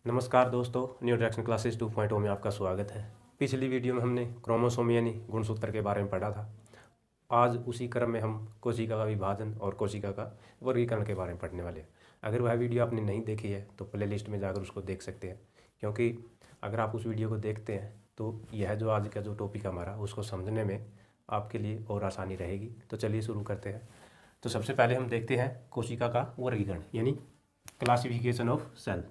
नमस्कार दोस्तों, new direction classes 2.0 में आपका स्वागत है। पिछली वीडियो में हमने क्रोमोसोम यानी गुणसूत्र के बारे में पढ़ा था। आज उसी क्रम में हम कोशिका का विभाजन और कोशिका का वर्गीकरण के बारे में पढ़ने वाले हैं। अगर वह वीडियो आपने नहीं देखी है तो प्लेलिस्ट में जाकर उसको देख सकते हैं, क्योंकि अगर आप उस वीडियो को देखते हैं तो यह जो आज का जो टॉपिक हमारा उसको समझने में आपके लिए और आसानी रहेगी। तो चलिए शुरू करते हैं। तो सबसे पहले हम देखते हैं कोशिका का वर्गीकरण यानी क्लासिफिकेशन ऑफ सेल।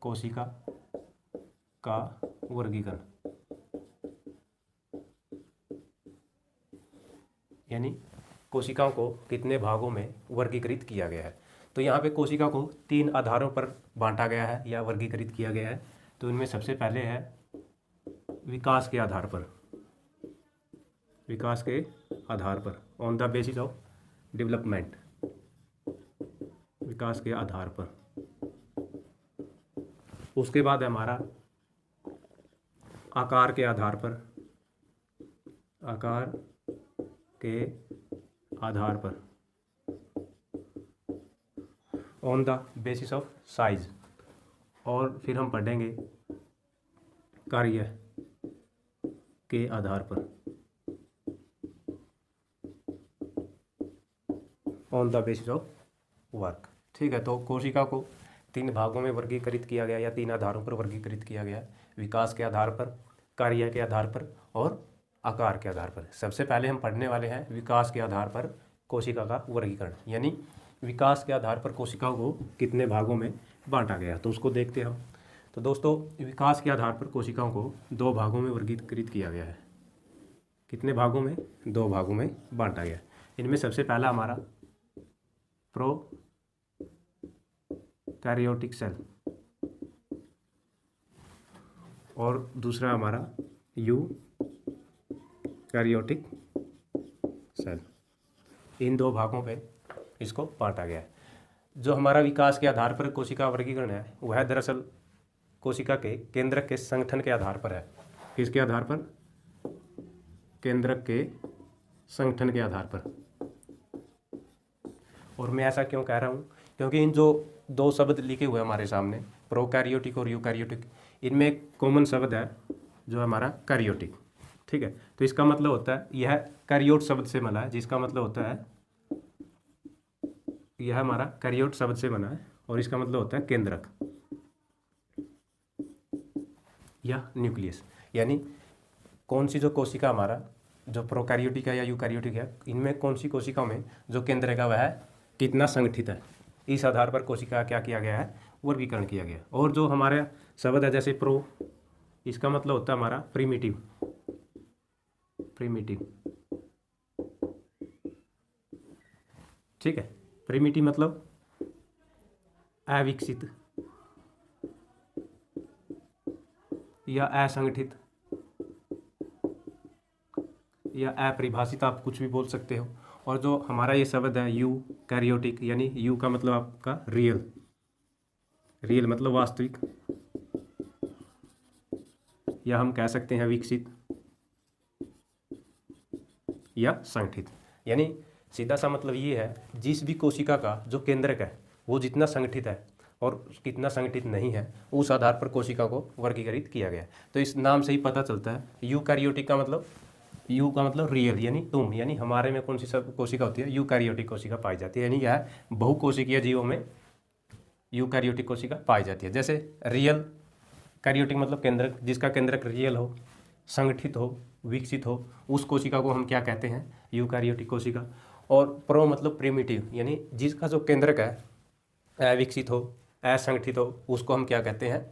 कोशिका का वर्गीकरण यानी कोशिकाओं को कितने भागों में वर्गीकृत किया गया है। तो यहाँ पे कोशिका को 3 आधारों पर बांटा गया है या वर्गीकृत किया गया है। तो इनमें सबसे पहले है विकास के आधार पर, विकास के आधार पर, on the basis of development, विकास के आधार पर। उसके बाद है हमारा आकार के आधार पर, आकार के आधार पर, on the basis of size. और फिर हम पढ़ेंगे कार्य के आधार पर, on the basis of work. ठीक है, तो कोशिका को 3 भागों में वर्गीकृत किया गया या 3 आधारों पर वर्गीकृत किया गया, विकास के आधार पर, कार्य के आधार पर और आकार के आधार पर। सबसे पहले हम पढ़ने वाले हैं विकास के आधार पर कोशिका का वर्गीकरण, यानी विकास के आधार पर कोशिकाओं को कितने भागों में बांटा गया, तो उसको देखते हैं हम। तो दोस्तों, विकास के आधार पर कोशिकाओं को 2 भागों में वर्गीकृत किया गया है। कितने भागों में? 2 भागों में बांटा गया। इनमें सबसे पहला हमारा प्रोकैरियोटिक सेल और दूसरा हमारा यूकैरियोटिक सेल। इन 2 भागों पे इसको बांटा गया है। जो हमारा विकास के आधार पर कोशिका वर्गीकरण है वह दरअसल कोशिका के केंद्रक के संगठन के आधार पर है। किसके आधार पर? केंद्रक के संगठन के आधार पर। और मैं ऐसा क्यों कह रहा हूँ? क्योंकि इन जो 2 शब्द लिखे हुए हमारे सामने, प्रोकैरियोटिक और यूकैरियोटिक, इनमें एक कॉमन शब्द है जो हमारा कैरियोटिक। ठीक है, तो इसका मतलब होता है, यह कैरियोट शब्द से बना है, जिसका मतलब होता है, यह हमारा कैरियोट शब्द से बना है और इसका मतलब होता है केंद्रक या न्यूक्लियस। यानी कौन सी जो कोशिका हमारा जो प्रोकैरियोटिक है या यूकैरियोटिक है, इनमें कौन सी कोशिकाओं में जो केंद्रक है वह कितना संगठित है, इस आधार पर कोशिका क्या किया गया है? वर्गीकरण किया गया। और जो हमारे शब्द है जैसे प्रो, इसका मतलब होता है हमारा प्रिमिटिव, प्रिमिटिव। ठीक है, प्रिमिटिव मतलब अविकसित या असंगठित या अपरिभाषित, आप कुछ भी बोल सकते हो। और जो हमारा ये शब्द है यूकैरियोटिक, यानी यू का मतलब आपका रियल, रियल मतलब वास्तविक, या हम कह सकते हैं विकसित या संगठित। यानी सीधा सा मतलब ये है, जिस भी कोशिका का जो केंद्रक है वो जितना संगठित है और कितना संगठित नहीं है, उस आधार पर कोशिका को वर्गीकृत किया गया। तो इस नाम से ही पता चलता है, यूकैरियोटिक का मतलब, यू का मतलब रियल यानी तुम, यानी हमारे में कौन सी सब कोशिका होती है? यूकैरियोटिक कोशिका पाई जाती है। यानी यह बहुकोशिकीय जीवों में यूकैरियोटिक कोशिका पाई जाती है। जैसे रियल कैरियोटिक मतलब केंद्रक, जिसका केंद्रक रियल हो, संगठित हो, विकसित हो, उस कोशिका को हम क्या कहते हैं? यूकैरियोटिक कोशिका। और प्रो मतलब प्रिमिटिव, यानी जिसका जो केंद्रक है अविकसित हो, असंगठित हो, उसको हम क्या कहते हैं?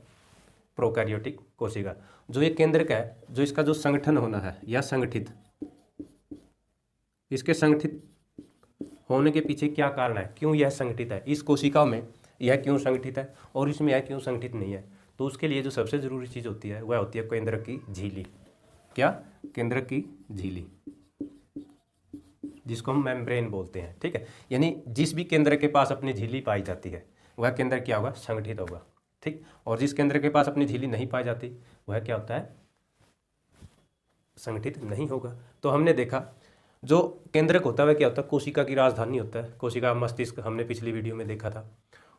प्रोकैरियोटिक कोशिका। जो ये केंद्रक है, जो इसका जो संगठन होना है या संगठित, इसके संगठित होने के पीछे क्या कारण है, क्यों यह संगठित है, इस कोशिका में यह क्यों संगठित है और इसमें यह क्यों संगठित नहीं है, तो उसके लिए जो सबसे ज़रूरी चीज़ होती है वह होती है केंद्रक की झिल्ली। क्या? केंद्रक की झिल्ली, जिसको हम मेम्ब्रेन बोलते हैं। ठीक है, यानी जिस भी केंद्र के पास अपनी झिल्ली पाई जाती है वह केंद्र क्या होगा? संगठित होगा। ठीक, और जिस केंद्र के पास अपनी झिल्ली नहीं पाई जाती वह क्या होता है? संगठित नहीं होगा। तो हमने देखा जो केंद्रक होता है वह क्या होता है? कोशिका की राजधानी होता है, कोशिका मस्तिष्क, हमने पिछली वीडियो में देखा था।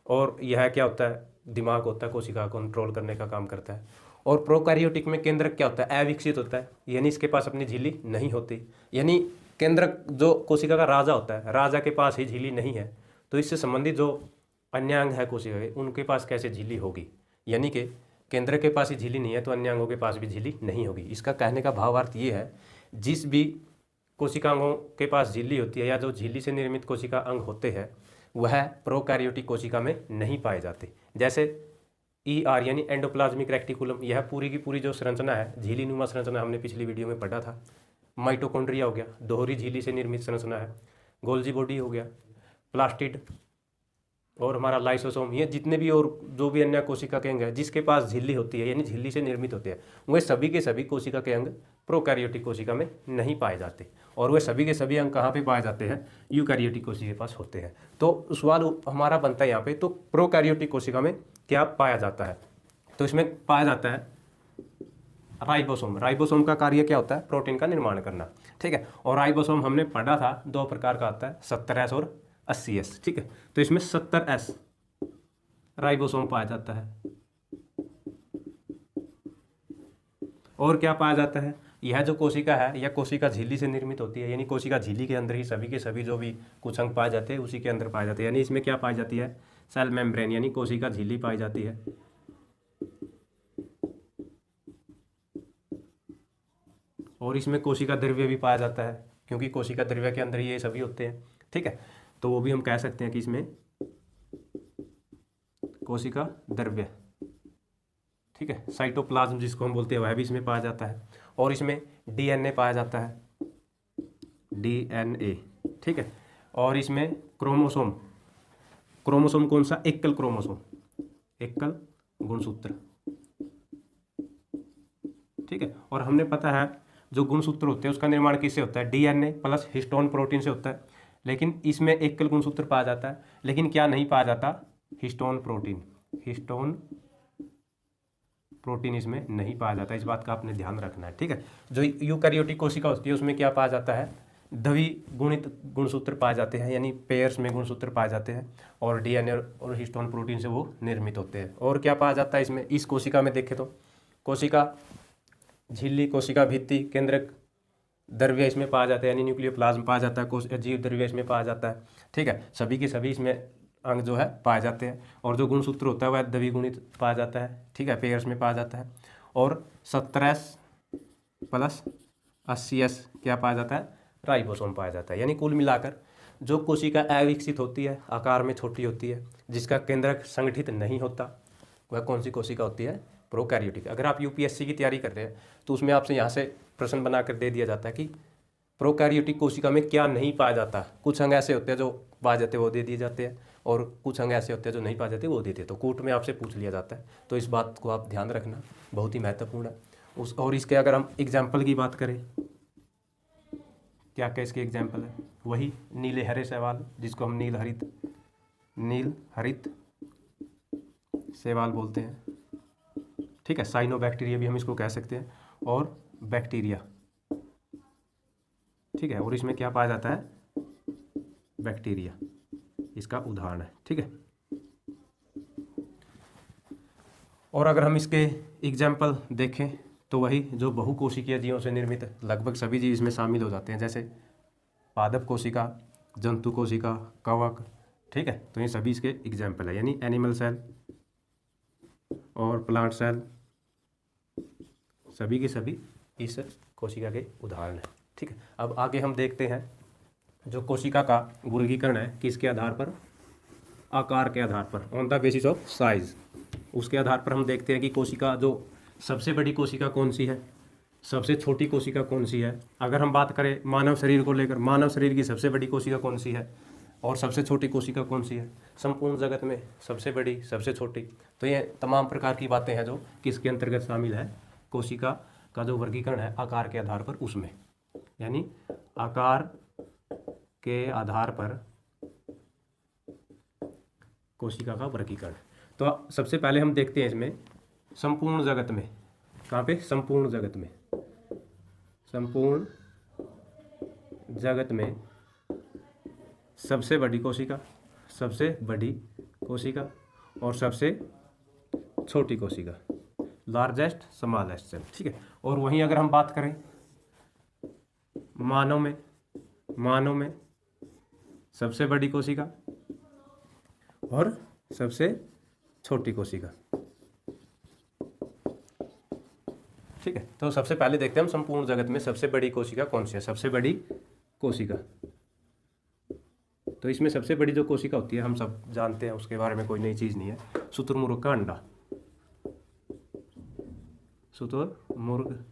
और यह क्या होता है, दिमाग होता है, कोशिका को कंट्रोल करने का काम करता है। और प्रोकैरियोटिक में केंद्रक क्या होता है, अविकसित होता है, यानी इसके पास अपनी झिल्ली नहीं होती। यानी केंद्रक जो कोशिका का राजा होता है, राजा के पास ही झिल्ली नहीं है, तो इससे संबंधित जो अन्य अंग है कोशिका के, उनके पास कैसे झिल्ली होगी। यानी कि केंद्र के पास ही झिल्ली नहीं है तो अन्य अंगों के पास भी झिल्ली नहीं होगी। इसका कहने का भावार्थ ये है, जिस भी कोशिकांगों के पास झिल्ली होती है या जो झिल्ली से निर्मित कोशिका अंग होते हैं वह प्रोकैरियोटिक कोशिका में नहीं पाए जाते। जैसे ER यानी एंडोप्लाज्मिक रेक्टिकुलम, यह पूरी की पूरी जो संरचना है, झिल्ली नुमा संरचना, हमने पिछली वीडियो में पढ़ा था। माइटोकॉन्ड्रिया हो गया, दोहरी झिल्ली से निर्मित संरचना है। गोल्जी बॉडी हो गया, प्लास्टिड और हमारा लाइसोसोम, ये जितने भी और जो भी अन्य कोशिका के अंग है जिसके पास झिल्ली होती है यानी झिल्ली से निर्मित होते हैं, वे सभी के सभी कोशिका के अंग प्रोकैरियोटिक कोशिका में नहीं पाए जाते। और वे सभी के सभी अंग कहाँ पे पाए जाते हैं, यूकैरियोटिक कोशिका के पास होते हैं। तो सवाल हमारा बनता है यहाँ पे, तो प्रोकैरियोटिक कोशिका में क्या पाया जाता है, तो इसमें पाया जाता है राइबोसोम। राइबोसोम का कार्य क्या होता है, प्रोटीन का निर्माण करना, ठीक है। और राइबोसोम हमने पढ़ा था 2 प्रकार का आता है, 70S और 80S, ठीक है। तो इसमें 70S राइबोसोम पाया जाता है। और क्या पाया जाता है, यह जो कोशिका है यह कोशिका झिल्ली से निर्मित होती है, यानी कोशिका झिल्ली के अंदर ही सभी के सभी जो भी कुछ अंग पाए जाते हैं उसी के अंदर पाए जाते हैं। यानी इसमें क्या पाई जाती है, सेल मेम्ब्रेन यानी कोशिका झिल्ली पाई जाती है। और इसमें कोशिका द्रव्य भी पाया जाता है, क्योंकि कोशिका द्रव्य के अंदर ये सभी होते हैं, ठीक है। तो वो भी हम कह सकते हैं कि इसमें कोशिका द्रव्य, ठीक है, साइटोप्लाज्म जिसको हम बोलते हैं वह भी इसमें पाया जाता है। और इसमें DNA पाया जाता है, DNA, ठीक है। और इसमें क्रोमोसोम, क्रोमोसोम कौन सा, एकल क्रोमोसोम, एकल गुणसूत्र, ठीक है। और हमने पता है जो गुणसूत्र होते हैं उसका निर्माण किससे होता है, DNA प्लस हिस्टोन प्रोटीन से होता है। लेकिन इसमें एकल गुणसूत्र पाया जाता है, लेकिन क्या नहीं पाया जाता, हिस्टोन प्रोटीन, हिस्टोन प्रोटीन इसमें नहीं पाया जाता। इस बात का आपने ध्यान रखना है, ठीक है। जो यूकैरियोटिक कोशिका होती है उसमें क्या पाया जाता है, द्विगुणित गुणसूत्र पाए जाते हैं, यानी पेयर्स में गुणसूत्र पाए जाते हैं, और DNA और हिस्टोन प्रोटीन से वो निर्मित होते हैं। और क्या पाया जाता है इसमें, इस कोशिका में देखें तो कोशिका झिल्ली, कोशिका भित्ति, केंद्रक द्रव्य इसमें पाया जाता है, यानी न्यूक्लियोप्लाज्म पाया जाता है, जीव द्रव्य इसमें पाया जाता है, ठीक है। सभी के सभी इसमें अंग जो है पाए जाते हैं। और जो गुणसूत्र होता है वह द्विगुणित पाया जाता है, ठीक है, पेयर्स में पाया जाता है। और 70S प्लस 80S क्या पाया जाता है, राइबोसोम पाया जाता है। यानी कुल मिलाकर जो कोशिका अविकसित होती है, आकार में छोटी होती है, जिसका केंद्रक संगठित नहीं होता, वह कौन सी कोशिका होती है, प्रोकैरियोटिक। अगर आप UPSC की तैयारी कर रहे हैं तो उसमें आपसे यहाँ से प्रश्न बनाकर दे दिया जाता है कि प्रोकैरियोटिक कोशिका में क्या नहीं पाया जाता। कुछ अंग ऐसे होते हैं जो पाए जाते हैं वो दे दिए जाते हैं, और कुछ अंग ऐसे होते हैं जो नहीं पाए जाते वो देते हैं। तो कोर्ट में आपसे पूछ लिया जाता है, तो इस बात को आप ध्यान रखना, बहुत ही महत्वपूर्ण है। और इसके अगर हम एग्जाम्पल की बात करें, क्या क्या इसके एग्जाम्पल है, वही नीले हरे शैवाल जिसको हम नील हरित शैवाल बोलते हैं, ठीक है। साइनोबैक्टीरिया भी हम इसको कह सकते हैं, और बैक्टीरिया, ठीक है। और इसमें क्या पाया जाता है, बैक्टीरिया इसका उदाहरण है, ठीक है। और अगर हम इसके एग्जाम्पल देखें तो वही जो बहुकोशिकीय जीवों से निर्मित लगभग सभी जीव इसमें शामिल हो जाते हैं, जैसे पादप कोशिका, जंतु कोशिका, कवक, ठीक है। तो ये सभी इसके एग्जाम्पल है, यानी एनिमल सेल और प्लांट सेल सभी के सभी इस कोशिका के उदाहरण है, ठीक है। अब आगे हम देखते हैं जो कोशिका का वर्गीकरण है किसके आधार पर, आकार के आधार पर, on the basis of size. उसके आधार पर हम देखते हैं कि कोशिका जो सबसे बड़ी कोशिका कौन सी है, सबसे छोटी कोशिका कौन सी है। अगर हम बात करें मानव शरीर को लेकर, मानव शरीर की सबसे बड़ी कोशिका कौन सी है और सबसे छोटी कोशिका कौन सी है, संपूर्ण जगत में सबसे बड़ी, सबसे छोटी। तो ये तमाम प्रकार की बातें हैं जो किसके अंतर्गत शामिल है, कोशिका का जो वर्गीकरण है आकार के आधार पर उसमें, यानी आकार के आधार पर कोशिका का वर्गीकरण। तो सबसे पहले हम देखते हैं इसमें संपूर्ण जगत में, कहाँ पे, संपूर्ण जगत में, संपूर्ण जगत में सबसे बड़ी कोशिका, सबसे बड़ी कोशिका और सबसे छोटी कोशिका, लार्जेस्ट स्मॉलेस्ट सेल। ठीक है, और वहीं अगर हम बात करें मानव में सबसे बड़ी कोशिका और सबसे छोटी कोशिका। ठीक है, तो सबसे पहले देखते हैं हम संपूर्ण जगत में सबसे बड़ी कोशिका कौन सी है। सबसे बड़ी कोशिका, तो इसमें सबसे बड़ी जो कोशिका होती है हम सब जानते हैं, उसके बारे में कोई नई चीज़ नहीं है। शुतुरमुर्ग का अंडा, शुतुरमुर्ग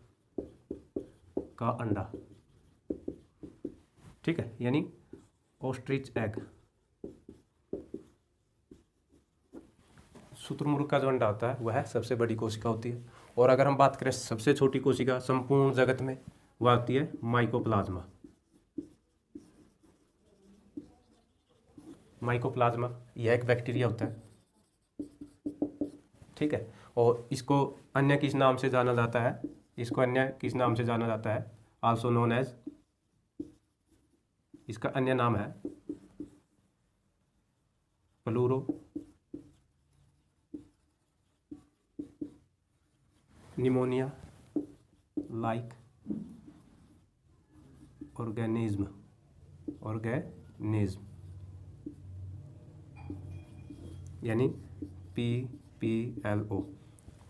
का अंडा। ठीक है, यानी ऑस्ट्रिच एग। शुतुरमुर्ग का जो अंडा होता है वह सबसे बड़ी कोशिका होती है। और अगर हम बात करें सबसे छोटी कोशिका संपूर्ण जगत में, वह होती है माइकोप्लाज्मा। माइकोप्लाज्मा यह एक बैक्टीरिया होता है। ठीक है, और इसको अन्य किस नाम से जाना जाता है? इसको अन्य किस नाम से जाना जाता है? आल्सो नोन एज, इसका अन्य नाम है प्लूरो निमोनिया लाइक ऑर्गेनिज्म यानी PPLO।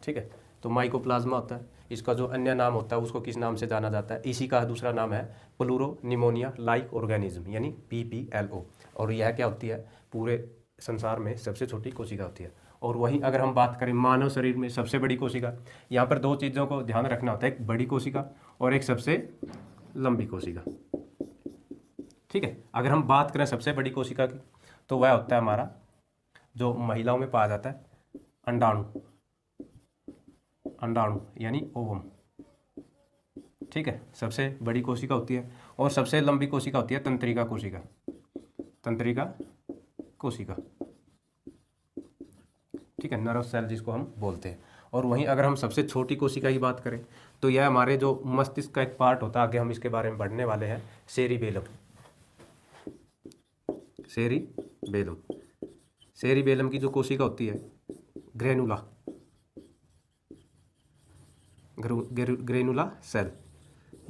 ठीक है, तो माइकोप्लाज्मा होता है, इसका जो अन्य नाम होता है उसको किस नाम से जाना जाता है? इसी का दूसरा नाम है प्लूरो निमोनिया लाइक ऑर्गेनिज्म यानी PPLO। और यह क्या होती है? पूरे संसार में सबसे छोटी कोशिका होती है। और वहीं अगर हम बात करें मानव शरीर में सबसे बड़ी कोशिका, यहाँ पर दो चीज़ों को ध्यान रखना होता है, एक बड़ी कोशिका और एक सबसे लंबी कोशिका। ठीक है, अगर हम बात करें सबसे बड़ी कोशिका की, तो वह होता है हमारा जो महिलाओं में पाया जाता है अंडाणु यानी ओवम। ठीक है, सबसे बड़ी कोशिका होती है। और सबसे लंबी कोशिका होती है तंत्रिका कोशिका। ठीक है, नर्व सेल जिसको हम बोलते हैं। और वहीं अगर हम सबसे छोटी कोशिका की बात करें, तो यह हमारे जो मस्तिष्क का एक पार्ट होता है, आगे हम इसके बारे में पढ़ने वाले हैं, सेरिबेलम की जो कोशिका होती है ग्रेनुला सेल,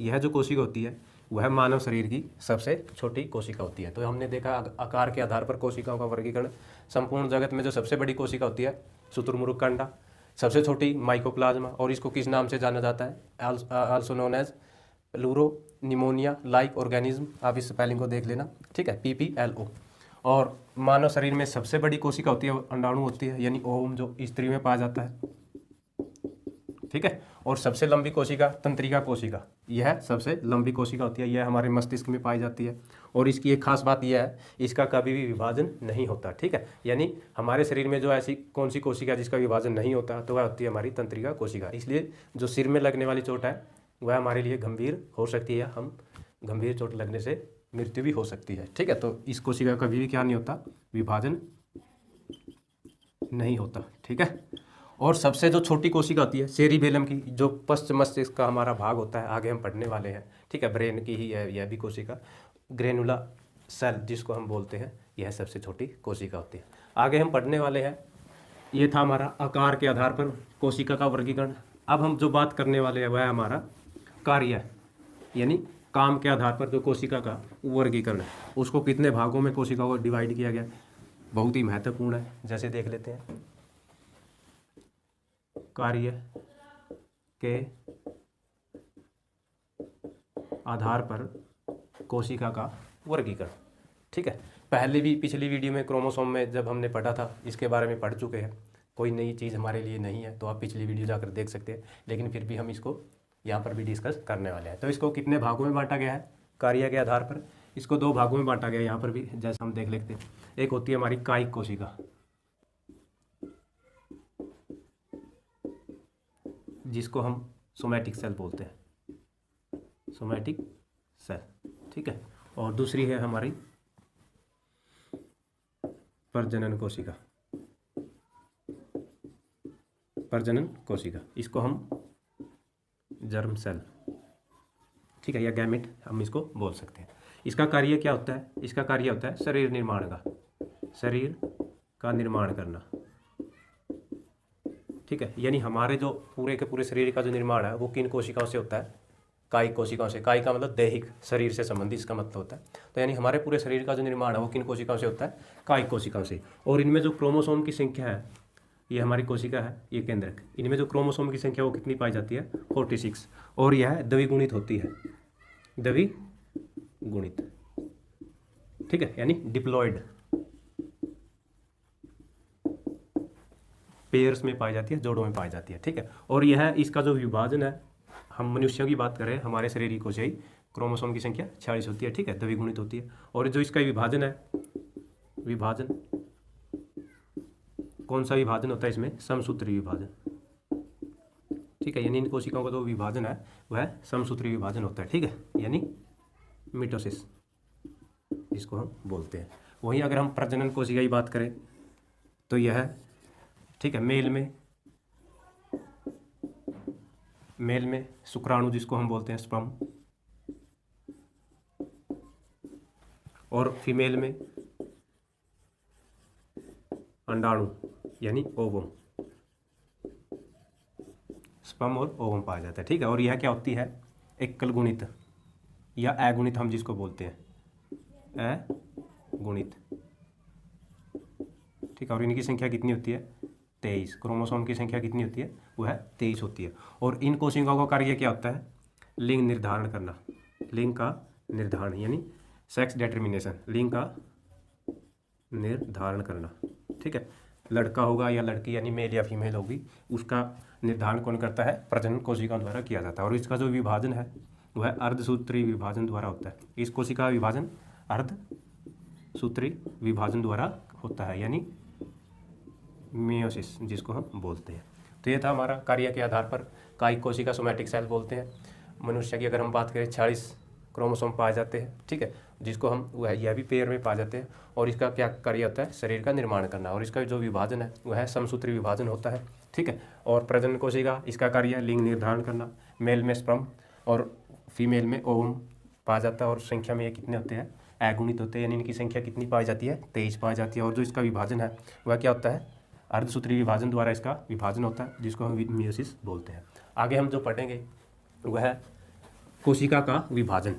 यह जो कोशिका होती है वह मानव शरीर की सबसे छोटी कोशिका होती है। तो हमने देखा आकार के आधार पर कोशिकाओं का वर्गीकरण। संपूर्ण जगत में जो सबसे बड़ी कोशिका होती है शुतुरमुर्ग का अंडा, सबसे छोटी माइकोप्लाज्मा, और इसको किस नाम से जाना जाता है? Also known as pleuro pneumonia like organism. आप इस स्पेलिंग को देख लेना। ठीक है, PPLO। और मानव शरीर में सबसे बड़ी कोशिका होती है अंडाणु होती है यानी ओवम, जो स्त्री में पाया जाता है। ठीक है, और सबसे लंबी कोशिका तंत्रिका कोशिका, यह सबसे लंबी कोशिका होती है, यह हमारे मस्तिष्क में पाई जाती है। और इसकी एक खास बात यह है, इसका कभी भी विभाजन नहीं होता। ठीक है, यानी हमारे शरीर में जो ऐसी कौन सी कोशिका जिसका विभाजन नहीं होता, तो वह होती है हमारी तंत्रिका कोशिका। इसलिए जो सिर में लगने वाली चोट है वह हमारे लिए गंभीर हो सकती है, हम गंभीर चोट लगने से मृत्यु भी हो सकती है। ठीक है, तो इस कोशिका का कभी भी क्या नहीं होता? विभाजन नहीं होता। ठीक है, और सबसे जो छोटी कोशिका होती है सेरिबेलम की, जो पश्च मस्तिष्क का हमारा भाग होता है, आगे हम पढ़ने वाले हैं। ठीक है, ब्रेन की ही है यह भी कोशिका, ग्रेनुला सेल जिसको हम बोलते हैं, यह सबसे छोटी कोशिका होती है। आगे हम पढ़ने वाले हैं, ये था हमारा आकार के आधार पर कोशिका का वर्गीकरण। अब हम जो बात करने वाले हैं वह है हमारा कार्य यानी काम के आधार पर जो कोशिका का वर्गीकरण है, उसको कितने भागों में कोशिका को डिवाइड किया गया, बहुत ही महत्वपूर्ण है। जैसे देख लेते हैं, कार्य के आधार पर कोशिका का वर्गीकरण। ठीक है, पहले भी पिछली वीडियो में क्रोमोसोम में जब हमने पढ़ा था, इसके बारे में पढ़ चुके हैं, कोई नई चीज़ हमारे लिए नहीं है, तो आप पिछली वीडियो जाकर देख सकते हैं। लेकिन फिर भी हम इसको यहाँ पर भी डिस्कस करने वाले हैं। तो इसको कितने भागों में बांटा गया है? कार्य के आधार पर इसको 2 भागों में बांटा गया है। यहाँ पर भी जैसे हम देख लेते हैं, एक होती है हमारी कायिक कोशिका, जिसको हम सोमैटिक सेल बोलते हैं, सोमैटिक सेल। ठीक है, और दूसरी है हमारी प्रजनन कोशिका, इसको हम जर्म सेल, ठीक है, या गैमेट हम इसको बोल सकते हैं। इसका कार्य क्या होता है? इसका कार्य होता है शरीर निर्माण का, शरीर का निर्माण करना। ठीक है, यानी हमारे जो पूरे के पूरे शरीर का जो निर्माण है वो किन कोशिकाओं से होता है? कायिक कोशिकाओं से। कायिक का मतलब दैहिक, शरीर से संबंधित इसका मतलब होता है। तो यानी हमारे पूरे शरीर का जो निर्माण है वो किन कोशिकाओं से होता है? कायिक कोशिकाओं से। और इनमें जो क्रोमोसोम की संख्या है, ये हमारी कोशिका है, ये केंद्रक, इनमें जो क्रोमोसोम की संख्या वो कितनी पाई जाती है? 46। और यह द्विगुणित होती है, द्विगुणित। ठीक है, यानी डिप्लॉयड, पेयर्स में पाई जाती है, जोड़ों में पाई जाती है। ठीक है, और यह इसका जो विभाजन है, हम मनुष्यों की बात करें, हमारे शरीर की कोशिकाएं, क्रोमोसोम की संख्या 46 होती है। ठीक है, द्विगुणित होती है। और जो इसका विभाजन है, विभाजन कौन सा विभाजन होता है इसमें? समसूत्री विभाजन। ठीक है, यानी इन कोशिकाओं का जो विभाजन है वह समसूत्री विभाजन होता है। ठीक है, यानी मिटोसिस जिसको हम बोलते हैं। वहीं अगर हम प्रजनन कोशिका की बात करें तो यह, ठीक है, मेल में शुक्राणु जिसको हम बोलते हैं स्पर्म, और फीमेल में अंडाणु यानी ओवम। स्पर्म और ओवम पाया जाता है। ठीक है, और यह क्या होती है? एकल गुणित या अगुणित हम जिसको बोलते हैं, अगुणित। ठीक है, और इनकी संख्या कितनी होती है? 23। क्रोमोसोम की संख्या कितनी होती है? वह 23 होती है। और इन कोशिकाओं का कार्य क्या होता है? लिंग निर्धारण करना, लिंग का निर्धारण यानी सेक्स डिटर्मिनेशन, लिंग का निर्धारण करना। ठीक है, लड़का होगा या लड़की यानी मेल या फीमेल होगी, उसका निर्धारण कौन करता है? प्रजनन कोशिकाओं द्वारा किया जाता है। और इसका जो विभाजन है वह अर्धसूत्री विभाजन द्वारा होता है। इस कोशिका का विभाजन अर्धसूत्री विभाजन द्वारा होता है, यानी मियोसिस जिसको हम बोलते हैं। तो ये था हमारा कार्य के आधार पर कायिक कोशिका, सोमैटिक सेल बोलते हैं। मनुष्य की अगर हम बात करें 46 क्रोमोसोम पाए जाते हैं। ठीक है, जिसको हम वह यह भी पेयर में पाए जाते हैं। और इसका क्या कार्य होता है? शरीर का निर्माण करना। और इसका जो विभाजन है वह समसूत्री विभाजन होता है। ठीक है, और प्रजनन कोशिका, इसका कार्य है लिंग निर्धारण करना। मेल में स्पर्म और फीमेल में ओवम पाया जाता है। और संख्या में ये कितने होते हैं? अगुणित होते हैं, यानी इनकी संख्या कितनी पाई जाती है? 23 पाई जाती है। और जो इसका विभाजन है वह क्या होता है? अर्धसूत्री विभाजन द्वारा इसका विभाजन होता है, जिसको हम मियोसिस बोलते हैं। आगे हम जो पढ़ेंगे वह है कोशिका का विभाजन।